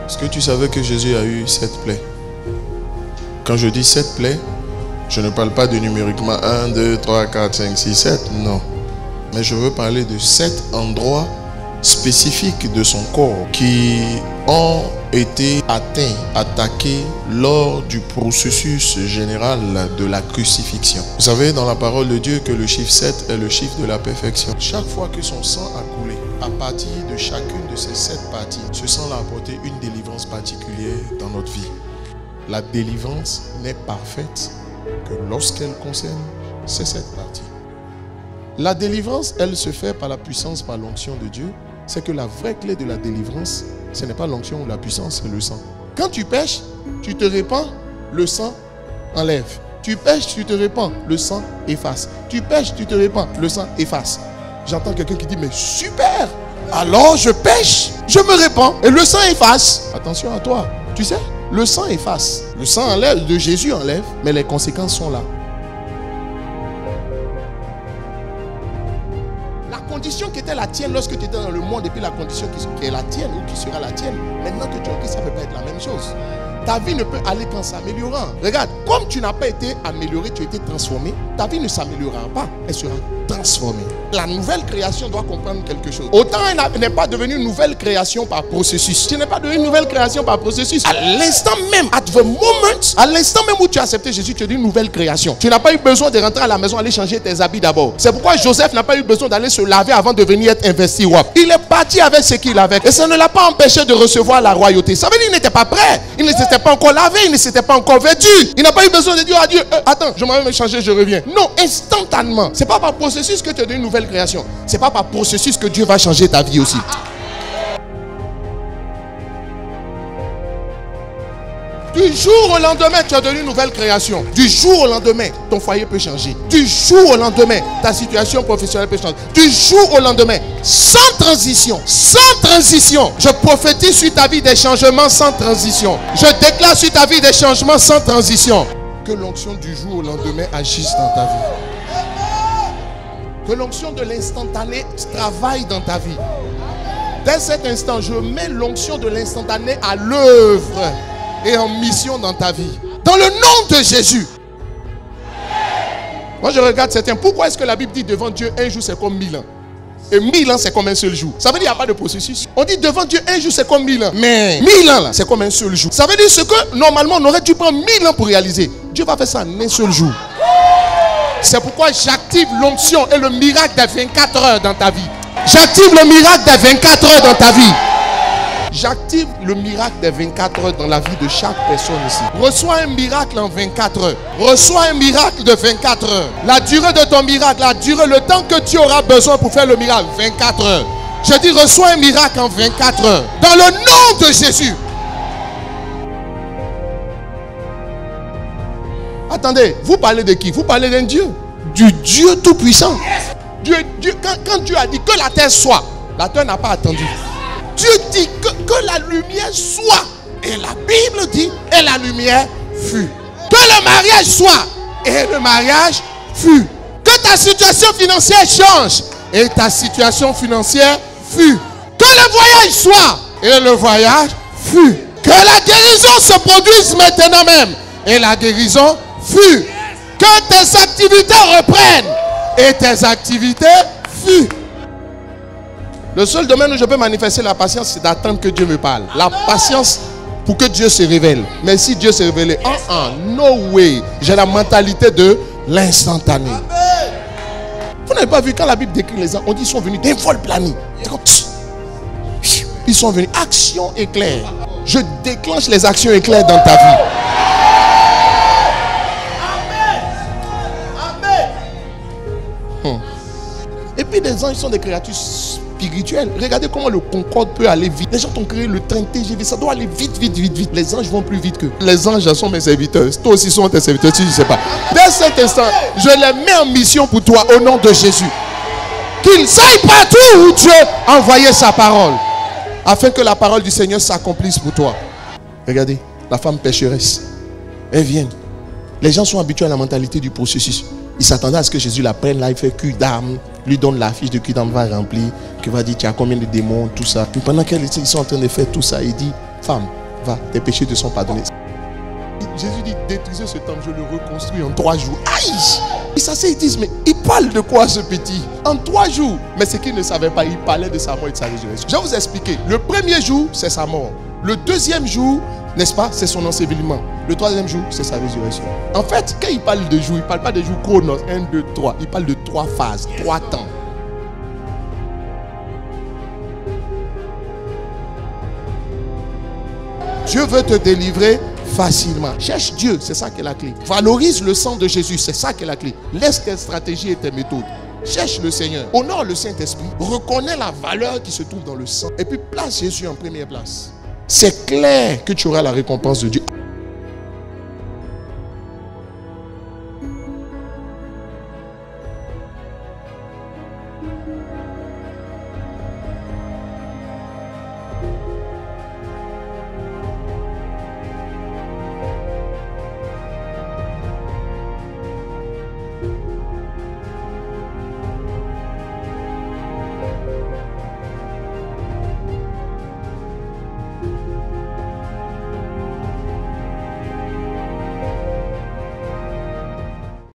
Est-ce que tu savais que Jésus a eu 7 plaies? Quand je dis 7 plaies, je ne parle pas de numériquement 1, 2, 3, 4, 5, 6, 7. Non. Mais je veux parler de 7 endroits spécifiques de son corps qui ont été atteints, attaqués lors du processus général de la crucifixion. Vous savez dans la parole de Dieu que le chiffre 7 est le chiffre de la perfection. Chaque fois que son sang a coulé, à partir de chacune de ces 7 parties, ce sang a apporté une délivrance particulière dans notre vie. La délivrance n'est parfaite que lorsqu'elle concerne ces 7 parties. La délivrance, elle se fait par la puissance, par l'onction de Dieu. C'est que la vraie clé de la délivrance, ce n'est pas l'onction ou la puissance, c'est le sang. Quand tu pèches, tu te répands, le sang enlève. Tu pèches, tu te répands, le sang efface. Tu pèches, tu te répands, le sang efface. J'entends quelqu'un qui dit, mais super! Alors je pêche, je me répands et le sang efface. Attention à toi, tu sais, le sang efface. Le sang enlève, de Jésus enlève, mais les conséquences sont là. La condition qui était la tienne lorsque tu étais dans le monde et puis la condition qui est la tienne ou qui sera la tienne, maintenant que tu as pris, ça ne peut pas être la même chose. Ta vie ne peut aller qu'en s'améliorant. Regarde, comme tu n'as pas été amélioré, tu as été transformé, ta vie ne s'améliorera pas, elle sera transformée. La nouvelle création doit comprendre quelque chose. Autant elle n'est pas devenue une nouvelle création par processus. Tu n'es pas devenue une nouvelle création par processus. À l'instant même, at the moment, à l'instant même où tu as accepté Jésus, tu es une nouvelle création. Tu n'as pas eu besoin de rentrer à la maison, aller changer tes habits d'abord. C'est pourquoi Joseph n'a pas eu besoin d'aller se laver avant de venir être investi roi. Il est parti avec ce qu'il avait. Et ça ne l'a pas empêché de recevoir la royauté. Ça veut dire qu'il n'était pas prêt. Il ne s'était pas encore lavé, il ne s'était pas encore vêtu. Il n'a pas eu besoin de dire à Dieu, attends, je m'en vais me changer, je reviens. Non, instantanément. C'est pas par processus que tu es une nouvelle création. C'est pas par processus que Dieu va changer ta vie aussi. Du jour au lendemain, tu as devenu une nouvelle création. Du jour au lendemain, ton foyer peut changer. Du jour au lendemain, ta situation professionnelle peut changer. Du jour au lendemain, sans transition. Sans transition. Je prophétise sur ta vie des changements sans transition. Je déclare sur ta vie des changements sans transition. Que l'onction du jour au lendemain agisse dans ta vie. Que l'onction de l'instantané travaille dans ta vie. Dès cet instant, je mets l'onction de l'instantané à l'œuvre et en mission dans ta vie. Dans le nom de Jésus. Moi je regarde certains. Pourquoi est-ce que la Bible dit devant Dieu un jour c'est comme 1000 ans? Et 1000 ans c'est comme un seul jour. Ça veut dire qu'il n'y a pas de processus. On dit devant Dieu un jour c'est comme 1000 ans. Mais 1000 ans là c'est comme un seul jour. Ça veut dire ce que normalement on aurait dû prendre 1000 ans pour réaliser. Dieu va faire ça en un seul jour. C'est pourquoi j'active l'onction et le miracle des 24 heures dans ta vie. J'active le miracle des 24 heures dans ta vie. J'active le miracle des 24 heures dans la vie de chaque personne ici. Reçois un miracle en 24 heures. Reçois un miracle de 24 heures. La durée de ton miracle, la durée, le temps que tu auras besoin pour faire le miracle, 24 heures. Je dis reçois un miracle en 24 heures. Dans le nom de Jésus. Attendez, vous parlez de qui? Vous parlez d'un Dieu. Du Dieu tout-puissant. Quand Dieu a dit que la terre soit, la terre n'a pas attendu. Dieu dit que la lumière soit. Et la Bible dit, et la lumière fut. Que le mariage soit. Et le mariage fut. Que ta situation financière change. Et ta situation financière fut. Que le voyage soit. Et le voyage fut. Que la guérison se produise maintenant même. Et la guérison fut. Que tes activités reprennent. Et tes activités fut. Le seul domaine où je peux manifester la patience, c'est d'attendre que Dieu me parle. La patience pour que Dieu se révèle. Mais si Dieu se révèle, no way. J'ai la mentalité de l'instantané. Vous n'avez pas vu quand la Bible décrit les gens, on dit qu'ils sont venus d'un vol plané. Ils sont venus. Action éclair. Je déclenche les actions éclairs dans ta vie. Et puis les anges sont des créatures spirituel. Regardez comment le Concorde peut aller vite. Les gens ont créé le train TGV, ça doit aller vite, vite, vite, vite. Les anges vont plus vite que. Les anges sont mes serviteurs. Toi aussi sont tes serviteurs, si je ne sais pas. Dès cet instant, je les mets en mission pour toi au nom de Jésus. Qu'ils aillent partout où Dieu a envoyé sa parole, afin que la parole du Seigneur s'accomplisse pour toi. Regardez, la femme pécheresse, elle vient. Les gens sont habitués à la mentalité du processus. Ils s'attendaient à ce que Jésus la prenne là, il fait cul d'âme, lui donne la fiche de cul d'âme, va remplir, qui va dire tu as combien de démons, tout ça. Puis pendant qu'ils sont en train de faire tout ça, il dit, femme, va, tes péchés te sont pardonnés. Jésus dit, détruisez ce temple, je le reconstruis en 3 jours. Aïe! Ils s'asseyent, ils disent, mais il parle de quoi ce petit? En 3 jours. Mais ce qu'ils ne savaient pas, il parlait de sa mort et de sa résurrection. Je vais vous expliquer. Le premier jour, c'est sa mort. Le deuxième jour, n'est-ce pas, c'est son ensevelissement. Le troisième jour, c'est sa résurrection. En fait, quand il parle de jours, il ne parle pas de jours chronos, 1, 2, 3. Il parle de 3 phases, 3 temps. Dieu veut te délivrer facilement. Cherche Dieu, c'est ça qui est la clé. Valorise le sang de Jésus, c'est ça qui est la clé. Laisse tes stratégies et tes méthodes. Cherche le Seigneur. Honore le Saint-Esprit. Reconnais la valeur qui se trouve dans le sang. Et puis place Jésus en première place. C'est clair que tu auras la récompense de Dieu.